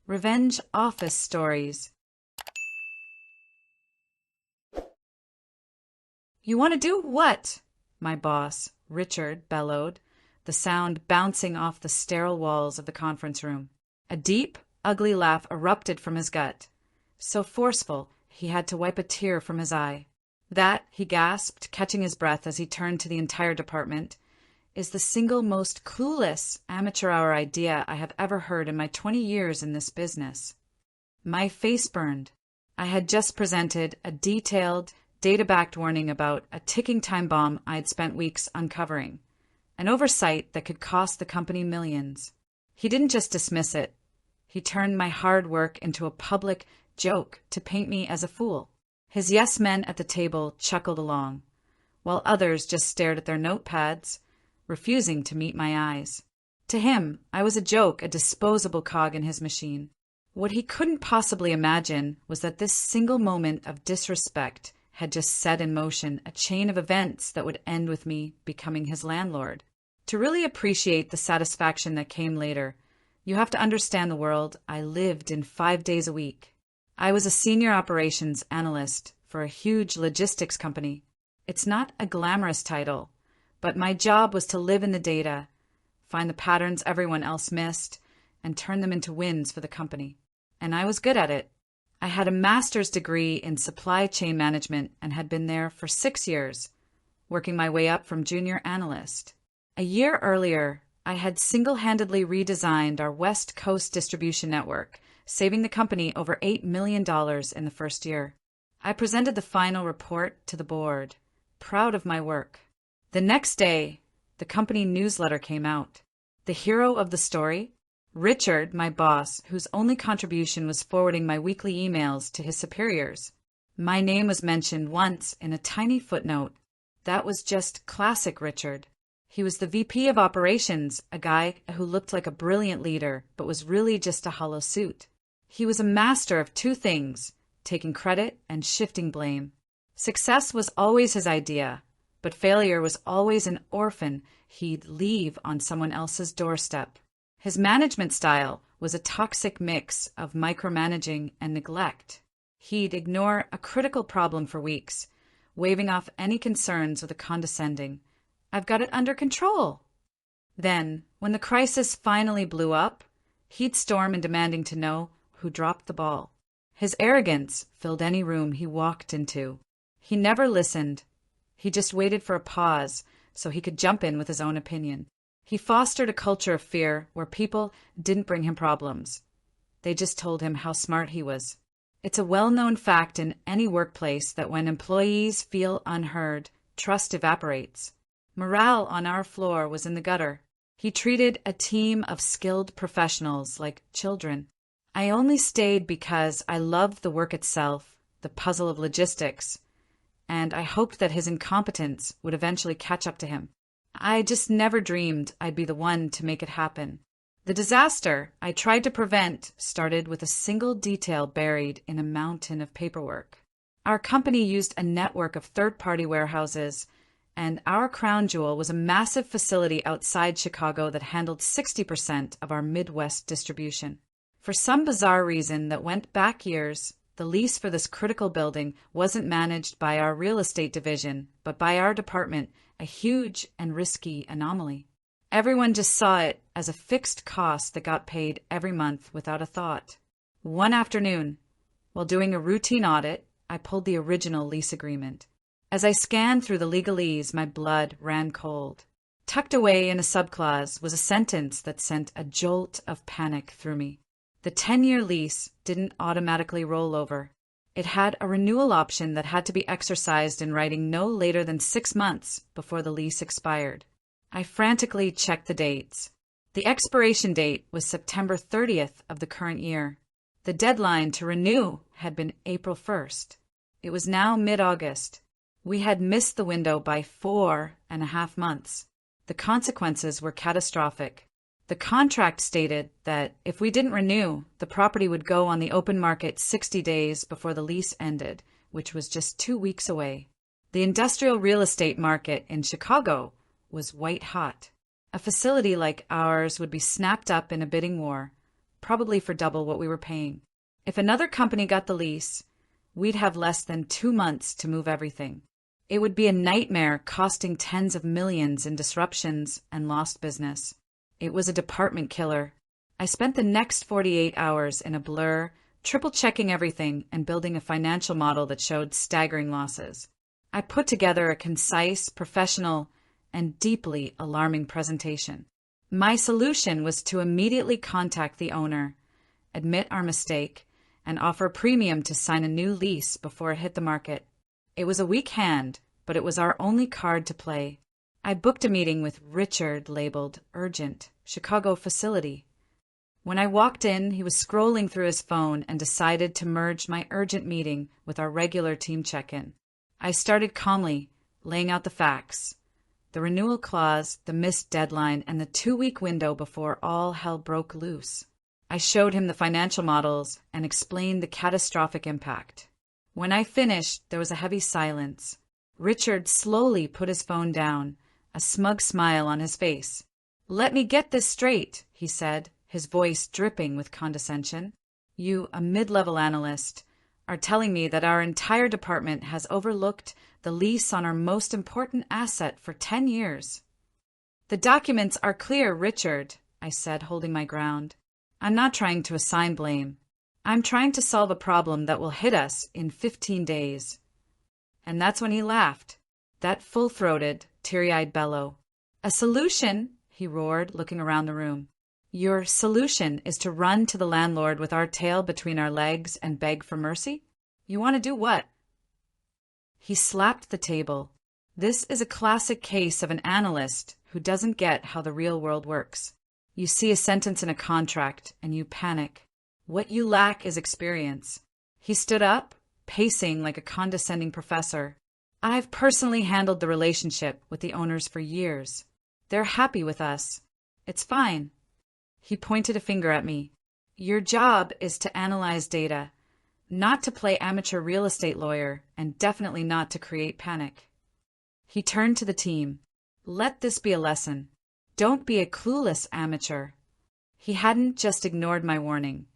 Revenge office stories. "You want to do what?" my boss, Richard, bellowed, the sound bouncing off the sterile walls of the conference room. A deep, ugly laugh erupted from his gut, so forceful he had to wipe a tear from his eye. "That," he gasped, catching his breath as he turned to the entire department, "is the single most clueless amateur hour idea I have ever heard in my 20 years in this business." My face burned. I had just presented a detailed, data-backed warning about a ticking time bomb I had spent weeks uncovering, an oversight that could cost the company millions. He didn't just dismiss it. He turned my hard work into a public joke to paint me as a fool. His yes men at the table chuckled along, while others just stared at their notepads, refusing to meet my eyes. To him, I was a joke, a disposable cog in his machine. What he couldn't possibly imagine was that this single moment of disrespect had just set in motion a chain of events that would end with me becoming his landlord. To really appreciate the satisfaction that came later, you have to understand the world I lived in 5 days a week. I was a senior operations analyst for a huge logistics company. It's not a glamorous title, but my job was to live in the data, find the patterns everyone else missed, and turn them into wins for the company. And I was good at it. I had a master's degree in supply chain management and had been there for 6 years, working my way up from junior analyst. A year earlier, I had single-handedly redesigned our West Coast distribution network, saving the company over $8 million in the first year. I presented the final report to the board, proud of my work. The next day, the company newsletter came out. The hero of the story? Richard, my boss, whose only contribution was forwarding my weekly emails to his superiors. My name was mentioned once in a tiny footnote. That was just classic Richard. He was the VP of operations, a guy who looked like a brilliant leader, but was really just a hollow suit. He was a master of two things, taking credit and shifting blame. Success was always his idea, but failure was always an orphan he'd leave on someone else's doorstep. His management style was a toxic mix of micromanaging and neglect. He'd ignore a critical problem for weeks, waving off any concerns with a condescending, "I've got it under control." Then, when the crisis finally blew up, he'd storm in demanding to know who dropped the ball. His arrogance filled any room he walked into. He never listened. He just waited for a pause so he could jump in with his own opinion. He fostered a culture of fear where people didn't bring him problems. They just told him how smart he was. It's a well-known fact in any workplace that when employees feel unheard, trust evaporates. Morale on our floor was in the gutter. He treated a team of skilled professionals like children. I only stayed because I loved the work itself, the puzzle of logistics, and I hoped that his incompetence would eventually catch up to him. I just never dreamed I'd be the one to make it happen. The disaster I tried to prevent started with a single detail buried in a mountain of paperwork. Our company used a network of third-party warehouses, and our crown jewel was a massive facility outside Chicago that handled 60% of our Midwest distribution. For some bizarre reason that went back years, the lease for this critical building wasn't managed by our real estate division, but by our department, a huge and risky anomaly. Everyone just saw it as a fixed cost that got paid every month without a thought. One afternoon, while doing a routine audit, I pulled the original lease agreement. As I scanned through the legalese, my blood ran cold. Tucked away in a subclause was a sentence that sent a jolt of panic through me. The 10-year lease didn't automatically roll over. It had a renewal option that had to be exercised in writing no later than 6 months before the lease expired. I frantically checked the dates. The expiration date was September 30th of the current year. The deadline to renew had been April 1st. It was now mid-August. We had missed the window by 4.5 months. The consequences were catastrophic. The contract stated that if we didn't renew, the property would go on the open market 60 days before the lease ended, which was just 2 weeks away. The industrial real estate market in Chicago was white hot. A facility like ours would be snapped up in a bidding war, probably for double what we were paying. If another company got the lease, we'd have less than 2 months to move everything. It would be a nightmare, costing tens of millions in disruptions and lost business. It was a department killer. I spent the next 48 hours in a blur, triple-checking everything and building a financial model that showed staggering losses. I put together a concise, professional, and deeply alarming presentation. My solution was to immediately contact the owner, admit our mistake, and offer a premium to sign a new lease before it hit the market. It was a weak hand, but it was our only card to play. I booked a meeting with Richard, labeled urgent, Chicago facility. When I walked in, he was scrolling through his phone and decided to merge my urgent meeting with our regular team check-in. I started calmly, laying out the facts. The renewal clause, the missed deadline, and the 2-week window before all hell broke loose. I showed him the financial models and explained the catastrophic impact. When I finished, there was a heavy silence. Richard slowly put his phone down, a smug smile on his face. "Let me get this straight," he said, his voice dripping with condescension. "You, a mid-level analyst, are telling me that our entire department has overlooked the lease on our most important asset for 10 years. The documents are clear, Richard," I said, holding my ground. "I'm not trying to assign blame. I'm trying to solve a problem that will hit us in 15 days. And that's when he laughed, that full-throated, teary-eyed bellow. "A solution?" he roared, looking around the room. "Your solution is to run to the landlord with our tail between our legs and beg for mercy? You want to do what?" He slapped the table. "This is a classic case of an analyst who doesn't get how the real world works. You see a sentence in a contract and you panic. What you lack is experience." He stood up, pacing like a condescending professor. "I've personally handled the relationship with the owners for years. They're happy with us. It's fine." He pointed a finger at me. "Your job is to analyze data, not to play amateur real estate lawyer, and definitely not to create panic." He turned to the team. "Let this be a lesson. Don't be a clueless amateur." He hadn't just ignored my warning.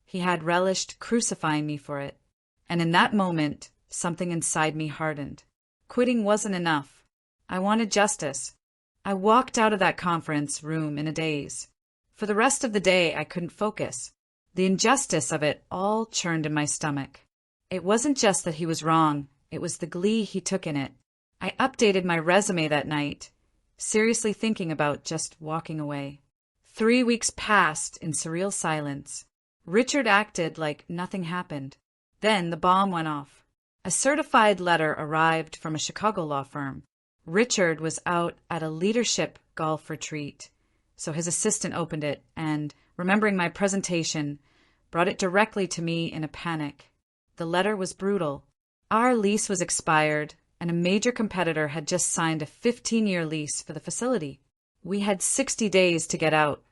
He had relished crucifying me for it. And in that moment, something inside me hardened. Quitting wasn't enough. I wanted justice. I walked out of that conference room in a daze. For the rest of the day, I couldn't focus. The injustice of it all churned in my stomach. It wasn't just that he was wrong, it was the glee he took in it. I updated my resume that night, seriously thinking about just walking away. 3 weeks passed in surreal silence. Richard acted like nothing happened. Then the bomb went off. A certified letter arrived from a Chicago law firm. Richard was out at a leadership golf retreat, so his assistant opened it and, remembering my presentation, brought it directly to me in a panic. The letter was brutal. Our lease was expired, and a major competitor had just signed a 15-year lease for the facility. We had 60 days to get out.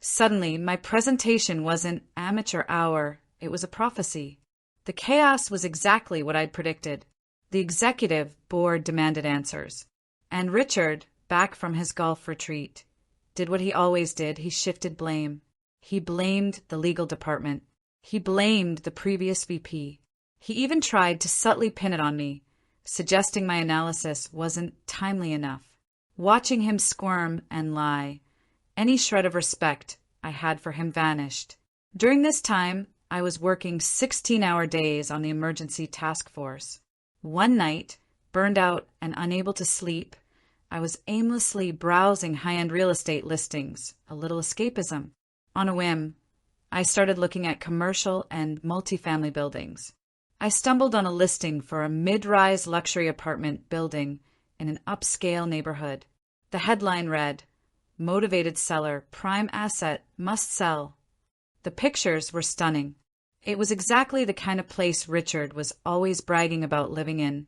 Suddenly, my presentation wasn't amateur hour, it was a prophecy. The chaos was exactly what I'd predicted. The executive board demanded answers. And Richard, back from his golf retreat, did what he always did. He shifted blame. He blamed the legal department. He blamed the previous VP. He even tried to subtly pin it on me, suggesting my analysis wasn't timely enough. Watching him squirm and lie, any shred of respect I had for him vanished. During this time, I was working 16-hour days on the emergency task force. One night, burned out and unable to sleep, I was aimlessly browsing high-end real estate listings, a little escapism. On a whim, I started looking at commercial and multifamily buildings. I stumbled on a listing for a mid-rise luxury apartment building in an upscale neighborhood. The headline read, "Motivated seller, prime asset, must sell." The pictures were stunning. It was exactly the kind of place Richard was always bragging about living in,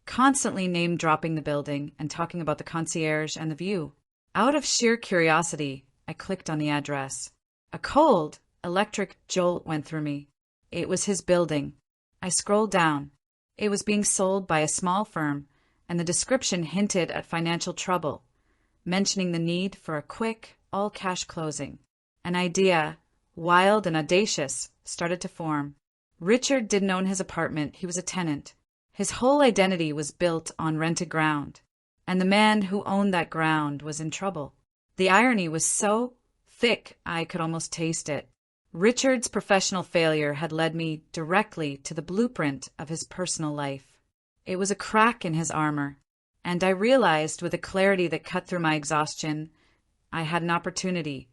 constantly name-dropping the building and talking about the concierge and the view. Out of sheer curiosity, I clicked on the address. A cold, electric jolt went through me. It was his building. I scrolled down. It was being sold by a small firm, and the description hinted at financial trouble, mentioning the need for a quick, all-cash closing. An idea, wild and audacious, started to form. Richard didn't own his apartment, he was a tenant. His whole identity was built on rented ground, and the man who owned that ground was in trouble. The irony was so thick I could almost taste it. Richard's professional failure had led me directly to the blueprint of his personal life. It was a crack in his armor, and I realized with a clarity that cut through my exhaustion, I had an opportunity,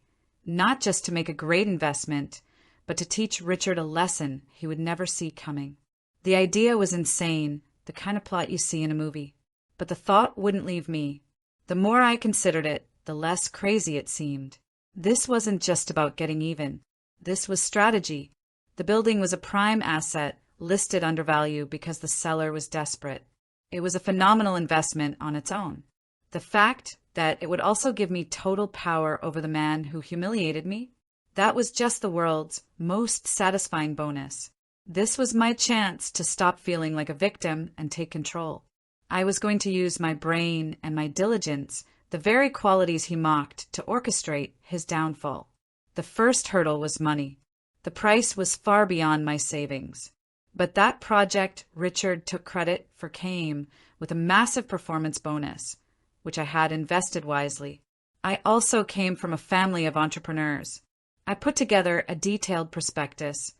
not just to make a great investment, but to teach Richard a lesson he would never see coming. The idea was insane, the kind of plot you see in a movie. But the thought wouldn't leave me. The more I considered it, the less crazy it seemed. This wasn't just about getting even. This was strategy. The building was a prime asset, listed under value because the seller was desperate. It was a phenomenal investment on its own. The fact that it would also give me total power over the man who humiliated me, that was just the world's most satisfying bonus. This was my chance to stop feeling like a victim and take control. I was going to use my brain and my diligence, the very qualities he mocked, to orchestrate his downfall. The first hurdle was money. The price was far beyond my savings. But that project Richard took credit for came with a massive performance bonus, which I had invested wisely. I also came from a family of entrepreneurs. I put together a detailed prospectus,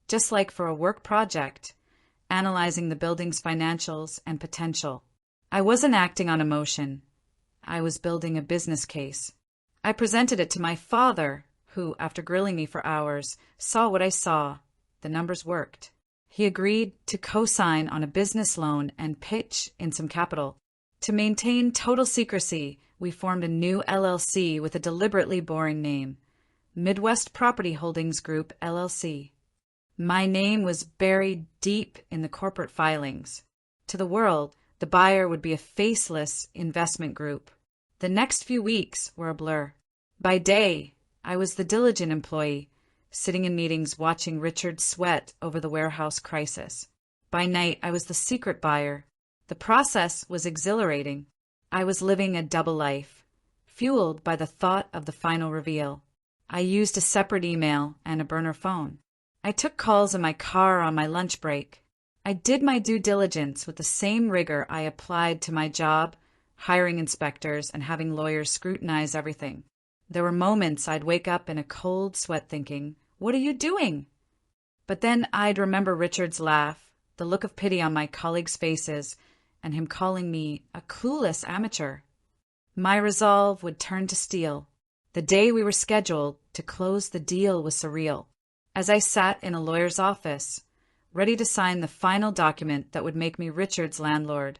just like for a work project, analyzing the building's financials and potential. I wasn't acting on emotion. I was building a business case. I presented it to my father, who, after grilling me for hours, saw what I saw. The numbers worked. He agreed to co-sign on a business loan and pitch in some capital. To maintain total secrecy, we formed a new LLC with a deliberately boring name, Midwest Property Holdings Group, LLC. My name was buried deep in the corporate filings. To the world, the buyer would be a faceless investment group. The next few weeks were a blur. By day, I was the diligent employee, sitting in meetings watching Richard sweat over the warehouse crisis. By night, I was the secret buyer. The process was exhilarating. I was living a double life, fueled by the thought of the final reveal. I used a separate email and a burner phone. I took calls in my car on my lunch break. I did my due diligence with the same rigor I applied to my job, hiring inspectors and having lawyers scrutinize everything. There were moments I'd wake up in a cold sweat thinking, "What are you doing?" But then I'd remember Richard's laugh, the look of pity on my colleagues' faces, and him calling me a clueless amateur. My resolve would turn to steel. The day we were scheduled to close the deal was surreal. As I sat in a lawyer's office, ready to sign the final document that would make me Richard's landlord,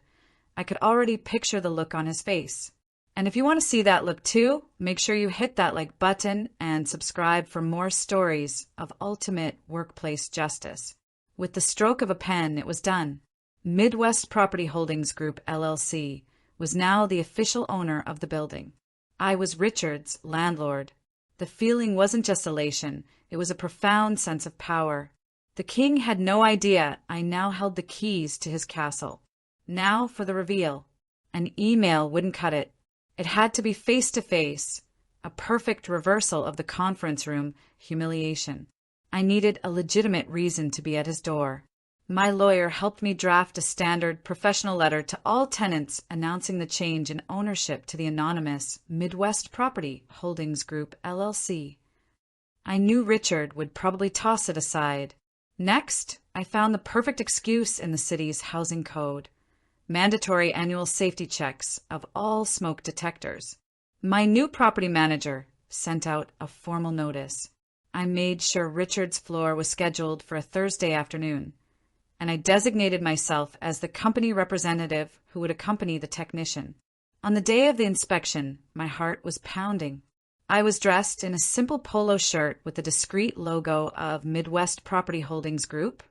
I could already picture the look on his face. And if you want to see that look too, make sure you hit that like button and subscribe for more stories of ultimate workplace justice. With the stroke of a pen, it was done. Midwest Property Holdings Group, LLC, was now the official owner of the building. I was Richard's landlord. The feeling wasn't just elation, it was a profound sense of power. The king had no idea I now held the keys to his castle. Now for the reveal. An email wouldn't cut it. It had to be face-to-face, a perfect reversal of the conference room humiliation. I needed a legitimate reason to be at his door. My lawyer helped me draft a standard professional letter to all tenants announcing the change in ownership to the anonymous Midwest Property Holdings Group, LLC. I knew Richard would probably toss it aside. Next, I found the perfect excuse in the city's housing code: mandatory annual safety checks of all smoke detectors. My new property manager sent out a formal notice. I made sure Richard's floor was scheduled for a Thursday afternoon, and I designated myself as the company representative who would accompany the technician. On the day of the inspection, my heart was pounding. I was dressed in a simple polo shirt with the discreet logo of Midwest Property Holdings Group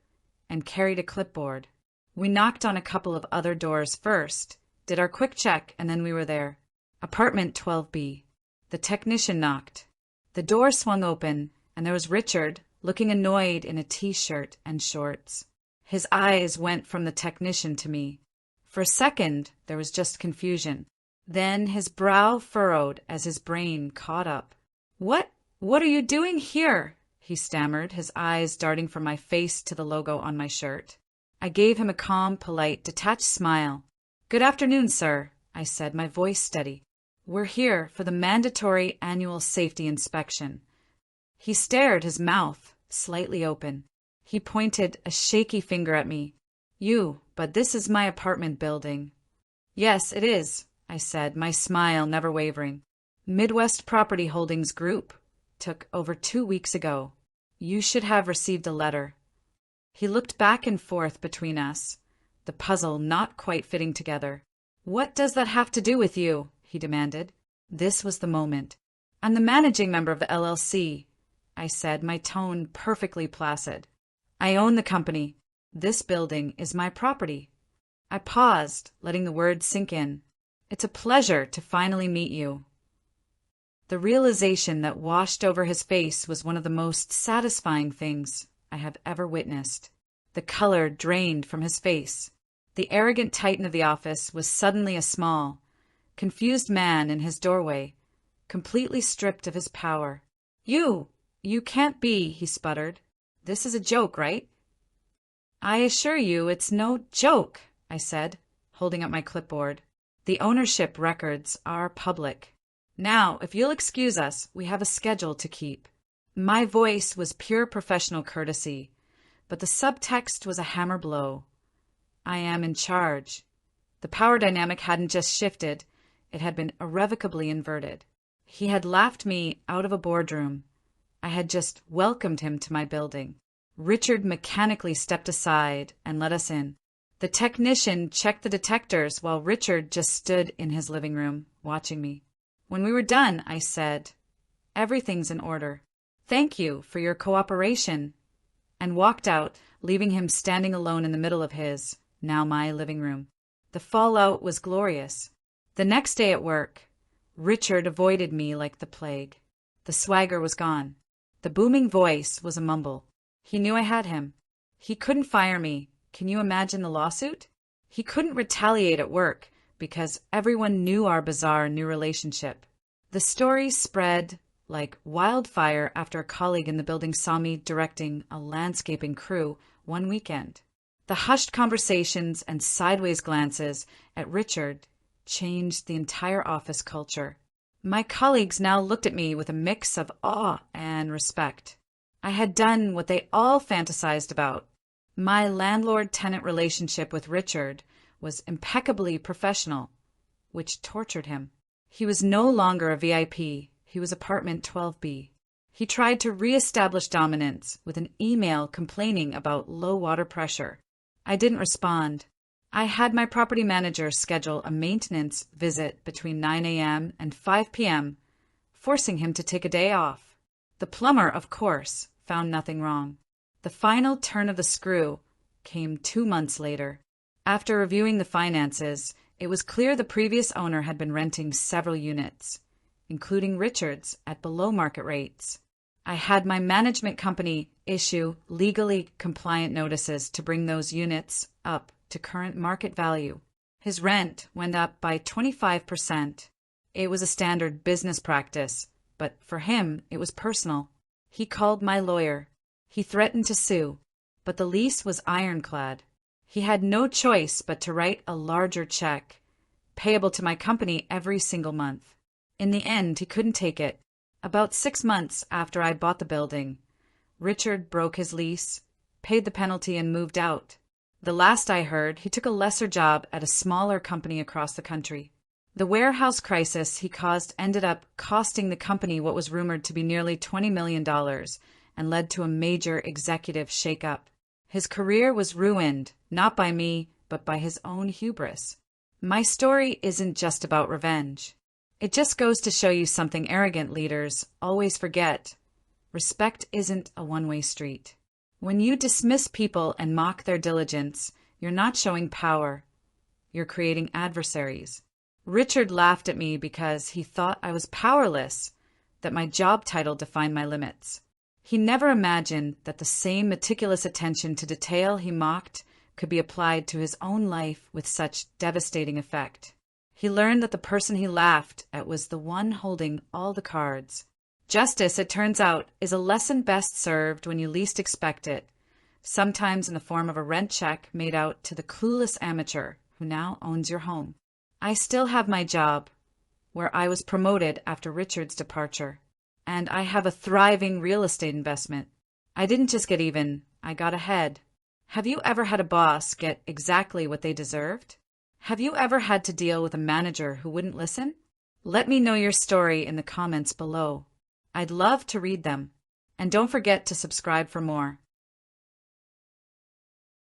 and carried a clipboard. We knocked on a couple of other doors first, did our quick check, and then we were there. Apartment 12B. The technician knocked. The door swung open, and there was Richard, looking annoyed in a t-shirt and shorts. His eyes went from the technician to me. For a second, there was just confusion. Then his brow furrowed as his brain caught up. What are you doing here?" he stammered, his eyes darting from my face to the logo on my shirt. I gave him a calm, polite, detached smile. "Good afternoon, sir," I said, my voice steady. "We're here for the mandatory annual safety inspection." He stared, his mouth slightly open. He pointed a shaky finger at me. But this is my apartment building." "Yes, it is," I said, my smile never wavering. "Midwest Property Holdings Group took over 2 weeks ago. You should have received a letter." He looked back and forth between us, the puzzle not quite fitting together. "What does that have to do with you?" he demanded. This was the moment. "I'm the managing member of the LLC," I said, my tone perfectly placid. "I own the company. This building is my property." I paused, letting the words sink in. "It's a pleasure to finally meet you." The realization that washed over his face was one of the most satisfying things I have ever witnessed. The color drained from his face. The arrogant titan of the office was suddenly a small, confused man in his doorway, completely stripped of his power. You can't be," he sputtered. "This is a joke, right?" "I assure you it's no joke," I said, holding up my clipboard. "The ownership records are public. Now, if you'll excuse us, we have a schedule to keep." My voice was pure professional courtesy, but the subtext was a hammer blow. I am in charge. The power dynamic hadn't just shifted, it had been irrevocably inverted. He had laughed me out of a boardroom. I had just welcomed him to my building. Richard mechanically stepped aside and let us in. The technician checked the detectors while Richard just stood in his living room, watching me. When we were done, I said, "Everything's in order. Thank you for your cooperation," and walked out, leaving him standing alone in the middle of his, now my, living room. The fallout was glorious. The next day at work, Richard avoided me like the plague. The swagger was gone. The booming voice was a mumble. He knew I had him. He couldn't fire me. Can you imagine the lawsuit? He couldn't retaliate at work because everyone knew our bizarre new relationship. The story spread like wildfire after a colleague in the building saw me directing a landscaping crew one weekend. The hushed conversations and sideways glances at Richard changed the entire office culture. My colleagues now looked at me with a mix of awe and respect. I had done what they all fantasized about. My landlord-tenant relationship with Richard was impeccably professional, which tortured him. He was no longer a VIP. He was apartment 12B. He tried to re-establish dominance with an email complaining about low water pressure. I didn't respond. I had my property manager schedule a maintenance visit between 9 a.m. and 5 p.m., forcing him to take a day off. The plumber, of course, found nothing wrong. The final turn of the screw came 2 months later. After reviewing the finances, it was clear the previous owner had been renting several units, including Richard's, at below market rates. I had my management company issue legally compliant notices to bring those units up to current market value. His rent went up by 25%. It was a standard business practice, but for him, it was personal. He called my lawyer. He threatened to sue, but the lease was ironclad. He had no choice but to write a larger check, payable to my company every single month. In the end, he couldn't take it. About 6 months after I bought the building, Richard broke his lease, paid the penalty, and moved out. The last I heard, he took a lesser job at a smaller company across the country. The warehouse crisis he caused ended up costing the company what was rumored to be nearly $20 million and led to a major executive shakeup. His career was ruined, not by me, but by his own hubris. My story isn't just about revenge. It just goes to show you something arrogant leaders always forget. Respect isn't a one-way street. When you dismiss people and mock their diligence, you're not showing power. You're creating adversaries. Richard laughed at me because he thought I was powerless, that my job title defined my limits. He never imagined that the same meticulous attention to detail he mocked could be applied to his own life with such devastating effect. He learned that the person he laughed at was the one holding all the cards. Justice, it turns out, is a lesson best served when you least expect it, sometimes in the form of a rent check made out to the clueless amateur who now owns your home. I still have my job, where I was promoted after Richard's departure, and I have a thriving real estate investment. I didn't just get even, I got ahead. Have you ever had a boss get exactly what they deserved? Have you ever had to deal with a manager who wouldn't listen? Let me know your story in the comments below. I'd love to read them. And don't forget to subscribe for more.